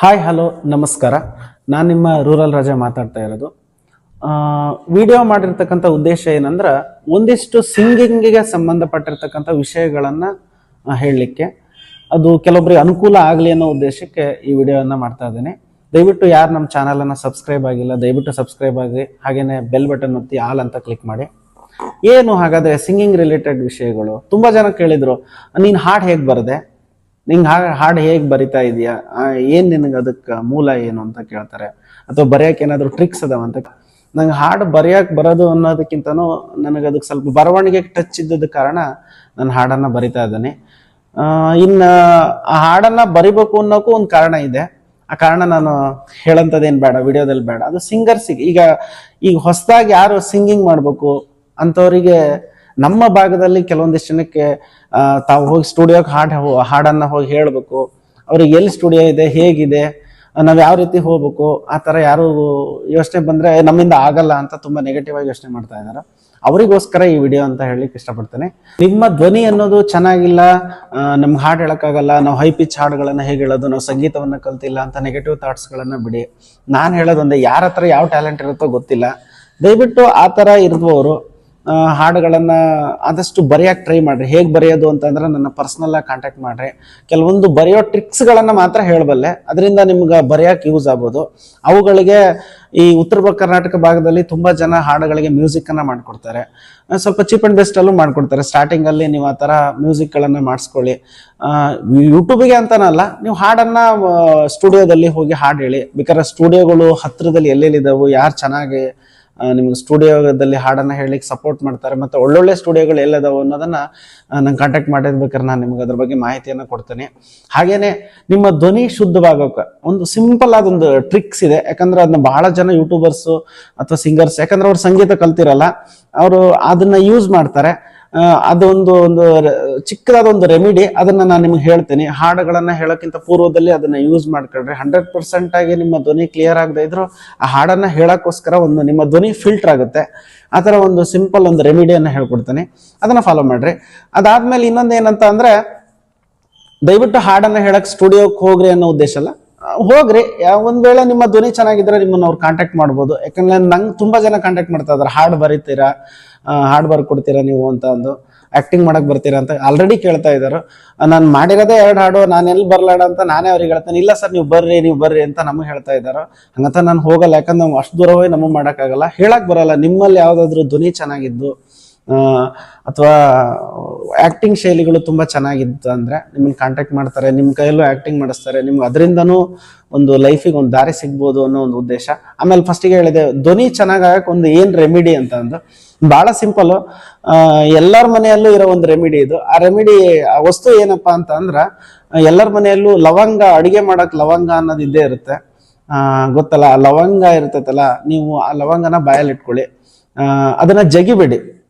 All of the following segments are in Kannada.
ಹಾಯ್ ಹಲೋ ನಮಸ್ಕಾರ. ನಾನು ನಿಮ್ಮ ರೂರಲ್ ರಾಜ ಮಾತಾಡ್ತಾ ಇರೋದು. ವಿಡಿಯೋ ಮಾಡಿರ್ತಕ್ಕಂಥ ಉದ್ದೇಶ ಏನಂದ್ರೆ ಒಂದಿಷ್ಟು ಸಿಂಗಿಂಗಿಗೆ ಸಂಬಂಧಪಟ್ಟಿರ್ತಕ್ಕಂಥ ವಿಷಯಗಳನ್ನ ಹೇಳಲಿಕ್ಕೆ, ಅದು ಕೆಲವೊಬ್ಬರಿಗೆ ಅನುಕೂಲ ಆಗಲಿ ಅನ್ನೋ ಉದ್ದೇಶಕ್ಕೆ ಈ ವಿಡಿಯೋನ ಮಾಡ್ತಾ ಇದ್ದೇನೆ. ದಯವಿಟ್ಟು ಯಾರು ನಮ್ಮ ಚಾನಲನ್ನು ಸಬ್ಸ್ಕ್ರೈಬ್ ಆಗಿಲ್ಲ ದಯವಿಟ್ಟು ಸಬ್ಸ್ಕ್ರೈಬ್ ಆಗಿ, ಹಾಗೇನೆ ಬೆಲ್ ಬಟನ್ ಒತ್ತಿ ಆಲ್ ಅಂತ ಕ್ಲಿಕ್ ಮಾಡಿ. ಏನು ಹಾಗಾದ್ರೆ ಸಿಂಗಿಂಗ್ ರಿಲೇಟೆಡ್ ವಿಷಯಗಳು ತುಂಬಾ ಜನ ಕೇಳಿದ್ರು, ನೀನು ಹಾಡು ಹೇಗೆ ಬರದೆ, ನಿಂಗೆ ಹಾಡು ಹೇಗೆ ಬರಿತಾ ಇದೆಯಾ, ಏನ್ ನಿನಗೆ ಅದಕ್ಕೆ ಮೂಲ ಏನು ಅಂತ ಕೇಳ್ತಾರೆ. ಅಥವಾ ಬರೆಯಕ್ಕೆ ಏನಾದ್ರು ಟ್ರಿಕ್ಸ್ ಅದಾವಂತ. ನಂಗೆ ಹಾಡು ಬರೆಯಕ್ಕೆ ಬರೋದು ಅನ್ನೋದಕ್ಕಿಂತನೂ ನನಗೆ ಅದಕ್ಕೆ ಸ್ವಲ್ಪ ಬರವಣಿಗೆ ಟಚ್ ಇದ್ದದ ಕಾರಣ ನಾನು ಹಾಡನ್ನ ಬರಿತಾ ಇದ್ದೇನೆ. ಇನ್ನ ಆ ಹಾಡನ್ನ ಬರಿಬೇಕು ಅನ್ನೋಕ್ಕೂ ಒಂದು ಕಾರಣ ಇದೆ. ಆ ಕಾರಣ ನಾನು ಹೇಳಂತದೇನು ಬೇಡ, ವಿಡಿಯೋದಲ್ಲಿ ಬೇಡ. ಅದು ಸಿಂಗರ್ಸಿಗೆ ಈಗ ಹೊಸದಾಗಿ ಯಾರು ಸಿಂಗಿಂಗ್ ಮಾಡ್ಬೇಕು ಅಂತವರಿಗೆ ನಮ್ಮ ಭಾಗದಲ್ಲಿ ಕೆಲವೊಂದಿಷ್ಟು ಜನಕ್ಕೆ ತಾವು ಹೋಗಿ ಸ್ಟುಡಿಯೋಗೆ ಹಾಡನ್ನ ಹೋಗಿ ಹೇಳ್ಬೇಕು. ಅವ್ರಿಗೆ ಎಲ್ಲಿ ಸ್ಟುಡಿಯೋ ಇದೆ, ಹೇಗಿದೆ, ನಾವ್ ಯಾವ ರೀತಿ ಹೋಗ್ಬೇಕು, ಆ ತರ ಯಾರು ಯೋಚನೆ ಬಂದ್ರೆ ನಮ್ಮಿಂದ ಆಗಲ್ಲ ಅಂತ ತುಂಬಾ ನೆಗೆಟಿವ್ ಆಗಿ ಯೋಚನೆ ಮಾಡ್ತಾ ಇದ್ದಾರೆ. ಅವರಿಗೋಸ್ಕರ ಈ ವಿಡಿಯೋ ಅಂತ ಹೇಳಲಿಕ್ಕೆ ಇಷ್ಟಪಡ್ತೇನೆ. ನಿಮ್ಮ ಧ್ವನಿ ಅನ್ನೋದು ಚೆನ್ನಾಗಿಲ್ಲ, ನಮ್ಗೆ ಹಾಡು ಹೇಳಕ್ಕಾಗಲ್ಲ, ನಾವು ಹೈ ಪಿಚ್ ಹಾಡುಗಳನ್ನ ಹೇಗೆ ಹೇಳೋದು, ನಾವು ಸಂಗೀತವನ್ನ ಕಲ್ತಿಲ್ಲ ಅಂತ ನೆಗೆಟಿವ್ ಥಾಟ್ಸ್ ಗಳನ್ನ ಬಿಡಿ. ನಾನು ಹೇಳೋದೊಂದೇ, ಯಾರ ಹತ್ರ ಯಾವ ಟ್ಯಾಲೆಂಟ್ ಇರುತ್ತೋ ಗೊತ್ತಿಲ್ಲ, ದಯವಿಟ್ಟು ಆ ತರ ಇರುವವರು ಹಾಡುಗಳನ್ನ ಆದಷ್ಟು ಬರೆಯಕ್ಕೆ ಟ್ರೈ ಮಾಡ್ರಿ. ಹೇಗೆ ಬರೆಯೋದು ಅಂತಂದ್ರೆ ನನ್ನ ಪರ್ಸನಲ್ ಆಗಿ ಕಾಂಟ್ಯಾಕ್ಟ್ ಮಾಡ್ರಿ. ಕೆಲವೊಂದು ಬರೆಯೋ ಟ್ರಿಕ್ಸ್ ಗಳನ್ನ ಮಾತ್ರ ಹೇಳಬಲ್ಲೆ, ಅದರಿಂದ ನಿಮ್ಗೆ ಬರೆಯಕ್ಕೆ ಯೂಸ್ ಆಗ್ಬೋದು. ಅವುಗಳಿಗೆ ಈ ಉತ್ತರ ಕರ್ನಾಟಕ ಭಾಗದಲ್ಲಿ ತುಂಬಾ ಜನ ಹಾಡುಗಳಿಗೆ ಮ್ಯೂಸಿಕ್ ಅನ್ನ ಮಾಡ್ಕೊಡ್ತಾರೆ. ಸ್ವಲ್ಪ ಚೀಪ್ ಅಂಡ್ ಬೆಸ್ಟ್ ಅಲ್ಲೂ ಮಾಡ್ಕೊಡ್ತಾರೆ. ಸ್ಟಾರ್ಟಿಂಗ್ ಅಲ್ಲಿ ನೀವು ಆ ತರ ಮ್ಯೂಸಿಕ್ ಗಳನ್ನ ಮಾಡಿಸ್ಕೊಳ್ಳಿ. ಯೂಟ್ಯೂಬ್ಗೆ ಅಂತಾನಲ್ಲ, ನೀವು ಹಾಡನ್ನ ಸ್ಟುಡಿಯೋದಲ್ಲಿ ಹೋಗಿ ಹಾಡು ಹೇಳಿ. ಬೇಕಾದ್ರೆ ಸ್ಟುಡಿಯೋಗಳು ಹತ್ರದಲ್ಲಿ ಎಲ್ಲೆಲ್ಲಿದ್ದಾವು, ಯಾರು ಚೆನ್ನಾಗಿ ನಿಮ್ಗೆ ಸ್ಟುಡಿಯೋದಲ್ಲಿ ಹಾಡನ್ನ ಹೇಳಲಿಕ್ಕೆ ಸಪೋರ್ಟ್ ಮಾಡ್ತಾರೆ, ಮತ್ತೆ ಒಳ್ಳೊಳ್ಳೆ ಸ್ಟುಡಿಯೋಗಳು ಎಲ್ಲದಾವು ಅನ್ನೋದನ್ನ ನಂಗೆ ಕಾಂಟ್ಯಾಕ್ಟ್ ಮಾಡಿರ್ಬೇಕಾದ್ರೆ ನಾನು ನಿಮ್ಗೆ ಅದ್ರ ಬಗ್ಗೆ ಮಾಹಿತಿಯನ್ನ ಕೊಡ್ತೇನೆ. ಹಾಗೇನೆ ನಿಮ್ಮ ಧ್ವನಿ ಶುದ್ಧವಾಗೋಕೆ ಒಂದು ಸಿಂಪಲ್ ಆದೊಂದು ಟ್ರಿಕ್ಸ್ ಇದೆ. ಯಾಕಂದ್ರೆ ಅದನ್ನ ಬಹಳ ಜನ ಯೂಟ್ಯೂಬರ್ಸ್ ಅಥವಾ ಸಿಂಗರ್ಸ್, ಯಾಕಂದ್ರೆ ಅವ್ರು ಸಂಗೀತ ಕಲ್ತಿರಲ್ಲ, ಅವರು ಅದನ್ನ ಯೂಸ್ ಮಾಡ್ತಾರೆ. ಅದೊಂದು ಚಿಕ್ಕದಾದ ಒಂದು ರೆಮಿಡಿ, ಅದನ್ನ ನಾನು ನಿಮ್ಗೆ ಹೇಳ್ತೀನಿ. ಹಾಡುಗಳನ್ನ ಹೇಳೋಕ್ಕಿಂತ ಪೂರ್ವದಲ್ಲಿ ಅದನ್ನ ಯೂಸ್ ಮಾಡ್ಕೊಂಡ್ರೆ 100% ಆಗಿ ನಿಮ್ಮ ಧ್ವನಿ ಕ್ಲಿಯರ್ ಆಗದೆ ಇದ್ರು ಆ ಹಾಡನ್ನ ಹೇಳಕ್ಕೋಸ್ಕರ ಒಂದು ನಿಮ್ಮ ಧ್ವನಿ ಫಿಲ್ಟರ್ ಆಗುತ್ತೆ. ಆ ತರ ಒಂದು ಸಿಂಪಲ್ ಒಂದು ರೆಮಿಡಿಯನ್ನ ಹೇಳ್ಕೊಡ್ತೀನಿ, ಅದನ್ನ ಫಾಲೋ ಮಾಡ್ರಿ. ಅದಾದ್ಮೇಲೆ ಇನ್ನೊಂದು ಏನಂತ ಅಂದ್ರೆ, ದಯವಿಟ್ಟು ಹಾಡನ್ನ ಹೇಳಕ್ ಸ್ಟುಡಿಯೋಕ್ಕೆ ಹೋಗ್ರಿ ಅನ್ನೋ ಉದ್ದೇಶ ಅಲ್ಲ, ಹೋಗ್ರಿ. ಒಂದ್ ವೇಳೆ ನಿಮ್ಮ ಧ್ವನಿ ಚೆನ್ನಾಗಿದ್ರೆ ನಿಮ್ಮನ್ನ ಅವ್ರು ಕಾಂಟ್ಯಾಕ್ಟ್ ಮಾಡ್ಬೋದು. ಯಾಕಂದ್ರೆ ನಂಗೆ ತುಂಬಾ ಜನ ಕಾಂಟ್ಯಾಕ್ಟ್ ಮಾಡ್ತಾ ಇದಾರೆ, ಹಾಡು ಬರೀತೀರಾ, ಹಾಡು ಬರ್ಕೊಡ್ತೀರಾ ನೀವು ಅಂತ ಅಂದು, ಆಕ್ಟಿಂಗ್ ಮಾಡಕ್ ಬರ್ತೀರಾ ಅಂತ ಆಲ್ರೆಡಿ ಕೇಳ್ತಾ ಇದಾರೆ. ನಾನು ಮಾಡಿರೋದೇ 2 ಹಾಡು, ನಾನು ಎಲ್ಲಿ ಬರ್ಲಾಡ ಅಂತ ನಾನೇ ಅವ್ರಿಗೆ ಹೇಳ್ತೇನೆ. ಇಲ್ಲ ಸರ್ ನೀವು ಬರ್ರಿ ಅಂತ ನಮಗೆ ಹೇಳ್ತಾ ಇದಾರೆ. ಹಂಗಂತ ನಾನು ಹೋಗಲ್ಲ, ಯಾಕಂದ್ರೆ ನಾವು ಅಷ್ಟು ದೂರ ಹೋಗಿ ನಮಗೆ ಮಾಡಕ್ಕಾಗಲ್ಲ, ಹೇಳಕ್ ಬರಲ್ಲ. ನಿಮ್ಮಲ್ಲಿ ಯಾವ್ದಾದ್ರು ಧ್ವನಿ ಚೆನ್ನಾಗಿದ್ದು ಅಥವಾ ಆಕ್ಟಿಂಗ್ ಶೈಲಿಗಳು ತುಂಬಾ ಚೆನ್ನಾಗಿತ್ತು ಅಂದ್ರೆ ನಿಮ್ಮನ್ನ ಕಾಂಟ್ಯಾಕ್ಟ್ ಮಾಡ್ತಾರೆ, ನಿಮ್ ಕೈಯಲ್ಲೂ ಆಕ್ಟಿಂಗ್ ಮಾಡಿಸ್ತಾರೆ. ನಿಮ್ಗೆ ಅದರಿಂದನೂ ಒಂದು ಲೈಫಿಗೆ ಒಂದು ದಾರಿ ಸಿಗ್ಬೋದು ಅನ್ನೋ ಒಂದು ಉದ್ದೇಶ. ಆಮೇಲೆ ಫಸ್ಟಿಗೆ ಹೇಳಿದೆ, ಧ್ವನಿ ಚೆನ್ನಾಗಕ್ಕೆ ಒಂದು ಏನ್ ರೆಮಿಡಿ ಅಂತ ಅಂದು, ಬಹಳ ಸಿಂಪಲ್. ಎಲ್ಲರ ಮನೆಯಲ್ಲೂ ಇರೋ ಒಂದು ರೆಮಿಡಿ ಇದು. ಆ ರೆಮಿಡಿ ವಸ್ತು ಏನಪ್ಪಾ ಅಂತ ಅಂದ್ರ, ಎಲ್ಲರ ಮನೆಯಲ್ಲೂ ಲವಂಗ, ಅಡಿಗೆ ಮಾಡಕ್ ಲವಂಗ ಅನ್ನೋದು ಇದ್ದೇ ಇರುತ್ತೆ, ಗೊತ್ತಲ್ಲ. ಆ ಲವಂಗ ಇರ್ತೈತಲ್ಲ, ನೀವು ಆ ಲವಂಗನ ಬಾಯಲ್ಲಿ ಇಟ್ಕೊಳ್ಳಿ, ಅದನ್ನ ಜಗಿಬೇಡಿ.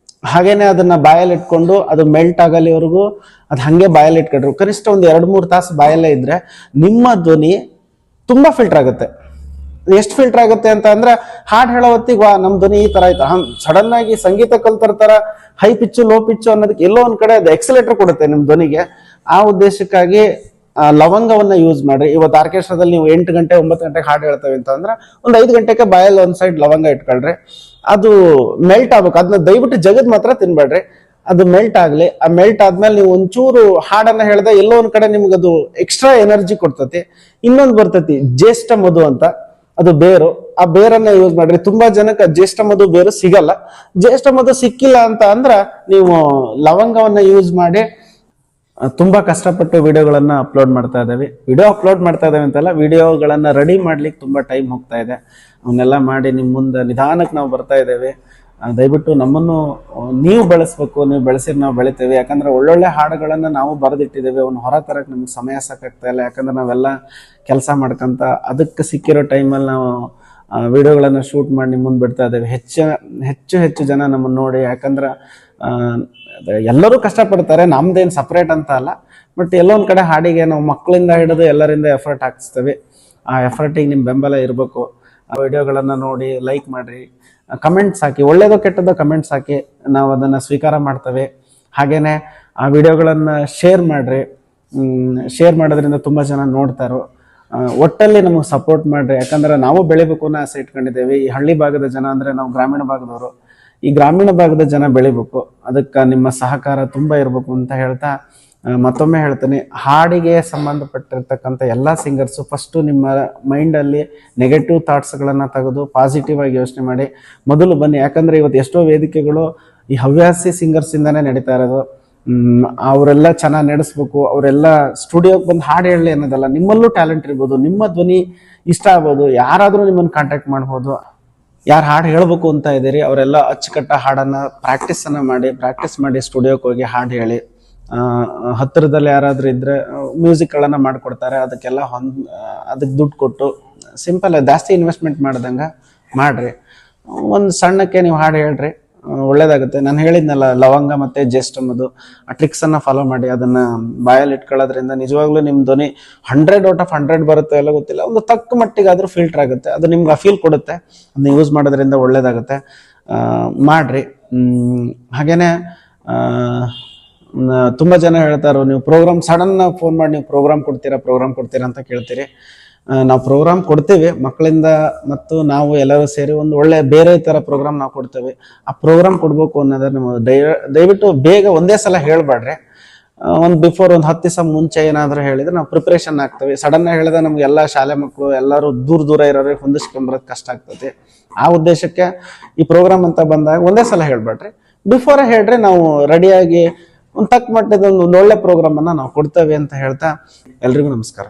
ಹಾಗೇನೆ ಅದನ್ನ ಬಾಯಲ್ಲಿ ಇಟ್ಕೊಂಡು ಅದು ಮೆಲ್ಟ್ ಆಗಲಿವರೆಗೂ ಅದು ಹಂಗೆ ಬಾಯಲ್ಲಿ ಇಟ್ಕೊಂಡ್ರು ಕನಿಷ್ಠ ಒಂದು 2-3 ತಾಸು ಬಾಯಲ್ಲೇ ಇದ್ರೆ ನಿಮ್ಮ ಧ್ವನಿ ತುಂಬಾ ಫಿಲ್ಟರ್ ಆಗುತ್ತೆ. ಎಷ್ಟು ಫಿಲ್ಟರ್ ಆಗುತ್ತೆ ಅಂತ ಅಂದ್ರೆ, ಹಾಡು ಹೇಳೋ ಹೊತ್ತಿಗೆ ನಮ್ ಧ್ವನಿ ಈ ತರ ಆಯ್ತಾ, ಸಡನ್ ಆಗಿ ಸಂಗೀತ ಕಲ್ತಿರ್ತಾರ, ಹೈ ಪಿಚ್ಚು ಲೋ ಪಿಚ್ಚು ಅನ್ನೋದಕ್ಕೆ ಎಲ್ಲೋ ಒಂದ್ ಕಡೆ ಅದು ಎಕ್ಸಲೇಟರ್ ಕೊಡುತ್ತೆ ನಿಮ್ ಧ್ವನಿಗೆ. ಆ ಉದ್ದೇಶಕ್ಕಾಗಿ ಲವಂಗವನ್ನ ಯೂಸ್ ಮಾಡ್ರಿ. ಇವತ್ತು ಆರ್ಕೆಸ್ಟ್ರಾದಲ್ಲಿ ನೀವು 8 ಗಂಟೆ 9 ಗಂಟೆಗೆ ಹಾಡು ಹೇಳ್ತೇವೆ ಅಂತ ಅಂದ್ರೆ, ಒಂದು 5 ಗಂಟೆಗೆ ಬಾಯಲ್ಲಿ ಒಂದ್ ಸೈಡ್ ಲವಂಗ ಇಟ್ಕೊಳ್ರಿ. ಅದು ಮೆಲ್ಟ್ ಆಗ್ಬೇಕು. ಅದನ್ನ ದಯವಿಟ್ಟು ಜಗದ್ ಮಾತ್ರ ತಿನ್ಬೇಡ್ರಿ, ಅದು ಮೆಲ್ಟ್ ಆಗ್ಲಿ. ಆ ಮೆಲ್ಟ್ ಆದ್ಮೇಲೆ ನೀವು ಒಂಚೂರು ಹಾಡನ್ನ ಹೇಳ್ದೆ ಎಲ್ಲೋ ಒಂದ್ ಕಡೆ ನಿಮ್ಗೆ ಅದು ಎಕ್ಸ್ಟ್ರಾ ಎನರ್ಜಿ ಕೊಡ್ತತಿ. ಇನ್ನೊಂದು ಬರ್ತತಿ ಜ್ಯೇಷ್ಠ ಮಧು ಅಂತ, ಅದು ಬೇರು. ಆ ಬೇರನ್ನ ಯೂಸ್ ಮಾಡ್ರಿ. ತುಂಬಾ ಜನಕ್ಕೆ ಜ್ಯೇಷ್ಠ ಮಧು ಬೇರು ಸಿಗಲ್ಲ. ಜ್ಯೇಷ್ಠ ಮಧು ಸಿಕ್ಕಿಲ್ಲ ಅಂತ ಅಂದ್ರ ನೀವು ಲವಂಗವನ್ನ ಯೂಸ್ ಮಾಡಿ. ತುಂಬಾ ಕಷ್ಟಪಟ್ಟು ವಿಡಿಯೋಗಳನ್ನ ಅಪ್ಲೋಡ್ ಮಾಡ್ತಾ ಇದ್ದೇವೆ. ವಿಡಿಯೋ ಅಪ್ಲೋಡ್ ಮಾಡ್ತಾ ಇದ್ದೇವೆ ಅಂತಲ್ಲ, ವಿಡಿಯೋಗಳನ್ನ ರೆಡಿ ಮಾಡ್ಲಿಕ್ಕೆ ತುಂಬಾ ಟೈಮ್ ಹೋಗ್ತಾ ಇದೆ. ಅವನ್ನೆಲ್ಲ ಮಾಡಿ ನಿಮ್ ಮುಂದೆ ನಿಧಾನಕ್ಕೆ ನಾವು ಬರ್ತಾ ಇದ್ದೇವೆ. ದಯವಿಟ್ಟು ನಮ್ಮನ್ನು ನೀವು ಬೆಳೆಸ್ಬೇಕು, ನೀವು ಬೆಳೆಸಿದ್ರೆ ನಾವು ಬೆಳಿತೇವೆ. ಯಾಕಂದ್ರೆ ಒಳ್ಳೊಳ್ಳೆ ಹಾಡುಗಳನ್ನ ನಾವು ಬರೆದಿಟ್ಟಿದ್ದೇವೆ, ಅವ್ನು ಹೊರ ತರಕ್ ನಮ್ಗೆ ಸಮಯ ಸಾಕಾಗ್ತಾ ಇಲ್ಲ. ಯಾಕಂದ್ರೆ ನಾವೆಲ್ಲ ಕೆಲಸ ಮಾಡ್ಕೊಂತ ಅದಕ್ಕೆ ಸಿಕ್ಕಿರೋ ಟೈಮಲ್ಲಿ ನಾವು ವಿಡಿಯೋಗಳನ್ನ ಶೂಟ್ ಮಾಡಿ ನಿಮ್ ಮುಂದೆ ಬಿಡ್ತಾ ಇದ್ದೇವೆ. ಹೆಚ್ಚು ಜನ ನಮ್ಮನ್ನ ನೋಡಿ, ಯಾಕಂದ್ರೆ ಎಲ್ಲರೂ ಕಷ್ಟಪಡ್ತಾರೆ, ನಮ್ದೇನು ಸಪ್ರೇಟ್ ಅಂತ ಅಲ್ಲ. ಬಟ್ ಎಲ್ಲೋ ಒಂದ್ ಕಡೆ ಹಾಡಿಗೆ ನಾವು ಮಕ್ಕಳಿಂದ ಹಿಡಿದು ಎಲ್ಲರಿಂದ ಎಫರ್ಟ್ ಹಾಕ್ಸ್ತೇವೆ. ಆ ಎಫರ್ಟಿಗೆ ನಿಮ್ ಬೆಂಬಲ ಇರಬೇಕು. ಆ ವಿಡಿಯೋಗಳನ್ನ ನೋಡಿ ಲೈಕ್ ಮಾಡ್ರಿ, ಕಮೆಂಟ್ಸ್ ಹಾಕಿ, ಒಳ್ಳೇದೋ ಕೆಟ್ಟದೋ ಕಮೆಂಟ್ಸ್ ಹಾಕಿ, ನಾವು ಅದನ್ನ ಸ್ವೀಕಾರ ಮಾಡ್ತೇವೆ. ಹಾಗೇನೆ ಆ ವಿಡಿಯೋಗಳನ್ನ ಶೇರ್ ಮಾಡ್ರಿ. ಶೇರ್ ಮಾಡೋದ್ರಿಂದ ತುಂಬಾ ಜನ ನೋಡ್ತಾರೋ. ಒಟ್ಟಲ್ಲಿ ನಮಗೆ ಸಪೋರ್ಟ್ ಮಾಡ್ರಿ. ಯಾಕಂದ್ರೆ ನಾವು ಬೆಳಿಬೇಕು ಅನ್ನೋ ಆಸೆ ಇಟ್ಕೊಂಡಿದ್ದೇವೆ. ಈ ಹಳ್ಳಿ ಭಾಗದ ಜನ ಅಂದ್ರೆ ನಾವು ಗ್ರಾಮೀಣ ಭಾಗದವರು, ಈ ಗ್ರಾಮೀಣ ಭಾಗದ ಜನ ಬೆಳಿಬೇಕು, ಅದಕ್ಕೆ ನಿಮ್ಮ ಸಹಕಾರ ತುಂಬಾ ಇರಬೇಕು ಅಂತ ಹೇಳ್ತಾ ಮತ್ತೊಮ್ಮೆ ಹೇಳ್ತೀನಿ, ಹಾಡಿಗೆ ಸಂಬಂಧಪಟ್ಟಿರ್ತಕ್ಕಂಥ ಎಲ್ಲ ಸಿಂಗರ್ಸು ಫಸ್ಟು ನಿಮ್ಮ ಮೈಂಡಲ್ಲಿ ನೆಗೆಟಿವ್ ಥಾಟ್ಸ್ಗಳನ್ನು ತೆಗೆದು ಪಾಸಿಟಿವ್ ಆಗಿ ಯೋಚನೆ ಮಾಡಿ ಮೊದಲು ಬನ್ನಿ. ಯಾಕಂದರೆ ಇವತ್ತು ಎಷ್ಟೋ ವೇದಿಕೆಗಳು ಈ ಹವ್ಯಾಸಿ ಸಿಂಗರ್ಸಿಂದನೇ ನಡೀತಾ ಇರೋದು. ಅವರೆಲ್ಲ ಚೆನ್ನಾಗಿ ನಡೆಸ್ಬೇಕು, ಅವರೆಲ್ಲ ಸ್ಟುಡಿಯೋಗೆ ಬಂದು ಹಾಡು ಹೇಳಲಿ ಅನ್ನೋದಲ್ಲ. ನಿಮ್ಮಲ್ಲೂ ಟ್ಯಾಲೆಂಟ್ ಇರ್ಬೋದು, ನಿಮ್ಮ ಧ್ವನಿ ಇಷ್ಟ ಆಗ್ಬೋದು, ಯಾರಾದರೂ ನಿಮ್ಮನ್ನು ಕಾಂಟ್ಯಾಕ್ಟ್ ಮಾಡ್ಬೋದು. ಯಾರು ಹಾಡು ಹೇಳ್ಬೇಕು ಅಂತ ಇದ್ದೀರಿ ಅವರೆಲ್ಲ ಅಚ್ಚುಕಟ್ಟ ಹಾಡನ್ನು ಪ್ರಾಕ್ಟೀಸ್ ಮಾಡಿ ಸ್ಟುಡಿಯೋಕ್ಕೆ ಹೋಗಿ ಹಾಡು ಹೇಳಿ. ಹತ್ತಿರದಲ್ಲಿ ಯಾರಾದರೂ ಇದ್ರೆ ಮ್ಯೂಸಿಕ್ಗಳನ್ನು ಮಾಡಿಕೊಡ್ತಾರೆ, ಅದಕ್ಕೆಲ್ಲ ಅದಕ್ಕೆ ದುಡ್ಡು ಕೊಟ್ಟು ಸಿಂಪಲ್ ಜಾಸ್ತಿ ಇನ್ವೆಸ್ಟ್ಮೆಂಟ್ ಮಾಡ್ದಂಗೆ ಮಾಡ್ರಿ. ಒಂದು ಸಣ್ಣಕ್ಕೆ ನೀವು ಹಾಡು ಹೇಳ್ರಿ, ಒಳ್ಳೇದಾಗುತ್ತೆ. ನಾನು ಹೇಳಿದ್ನಲ್ಲ, ಲವಂಗ ಮತ್ತು ಜೇಷ್ಟಮದು ಆ ಟ್ರಿಕ್ಸನ್ನು ಫಾಲೋ ಮಾಡಿ ಅದನ್ನು ಬಾಯಲ್ಲಿ ಇಟ್ಕೊಳ್ಳೋದ್ರಿಂದ ನಿಜವಾಗ್ಲೂ ನಿಮ್ಮ ಧ್ವನಿ 100/100 ಬರುತ್ತೆ ಎಲ್ಲ ಗೊತ್ತಿಲ್ಲ, ಒಂದು ತಕ್ಕ ಮಟ್ಟಿಗಾದರೂ ಫಿಲ್ಟರ್ ಆಗುತ್ತೆ. ಅದು ನಿಮ್ಗೆ ಆ ಫೀಲ್ ಕೊಡುತ್ತೆ. ಅದನ್ನ ಯೂಸ್ ಮಾಡೋದ್ರಿಂದ ಒಳ್ಳೇದಾಗುತ್ತೆ. ಮಾಡ್ರಿ. ಹಾಗೇನೆ ತುಂಬ ಜನ ಹೇಳ್ತಾರೋ, ನೀವು ಪ್ರೋಗ್ರಾಮ್ ಸಡನ್ ಫೋನ್ ಮಾಡಿ ನೀವು ಪ್ರೋಗ್ರಾಮ್ ಕೊಡ್ತೀರಾ ಅಂತ ಕೇಳ್ತೀರಿ. ನಾವು ಪ್ರೋಗ್ರಾಮ್ ಕೊಡ್ತೀವಿ, ಮಕ್ಕಳಿಂದ ಮತ್ತು ನಾವು ಎಲ್ಲರೂ ಸೇರಿ ಒಂದು ಒಳ್ಳೆ ಬೇರೆ ಥರ ಪ್ರೋಗ್ರಾಮ್ ನಾವು ಕೊಡ್ತೇವೆ. ಆ ಪ್ರೋಗ್ರಾಮ್ ಕೊಡ್ಬೇಕು ಅನ್ನೋದನ್ನ ನೀವು ದಯವಿಟ್ಟು ಬೇಗ ಒಂದೇ ಸಲ ಹೇಳ್ಬೇಡ್ರಿ. ಒಂದು ಬಿಫೋರ್ ಒಂದು 10 ದಿವಸ ಮುಂಚೆ ಏನಾದರೂ ಹೇಳಿದ್ರೆ ನಾವು ಪ್ರಿಪ್ರೇಷನ್ ಆಗ್ತೇವೆ. ಸಡನ್ ಆಗಿ ಹೇಳಿದ್ರೆ ನಮ್ಗೆ ಎಲ್ಲ ಶಾಲೆ ಮಕ್ಕಳು ಎಲ್ಲರೂ ದೂರ ಇರೋರಿಗೆ ಹೊಂದಿಸ್ಕೊಂಬರೋದು ಕಷ್ಟ ಆಗ್ತದೆ. ಆ ಉದ್ದೇಶಕ್ಕೆ ಈ ಪ್ರೋಗ್ರಾಮ್ ಅಂತ ಬಂದಾಗ ಒಂದೇ ಸಲ ಹೇಳ್ಬೇಡ್ರಿ, ಬಿಫೋರೇ ಹೇಳ್ರಿ. ನಾವು ರೆಡಿಯಾಗಿ ಒಂದು ತಕ್ಕ ಮಟ್ಟದ ಒಂದು ಒಳ್ಳೆ ಪ್ರೋಗ್ರಾಮನ್ನು ನಾವು ಕೊಡ್ತೇವೆ ಅಂತ ಹೇಳ್ತಾ ಎಲ್ರಿಗೂ ನಮಸ್ಕಾರ.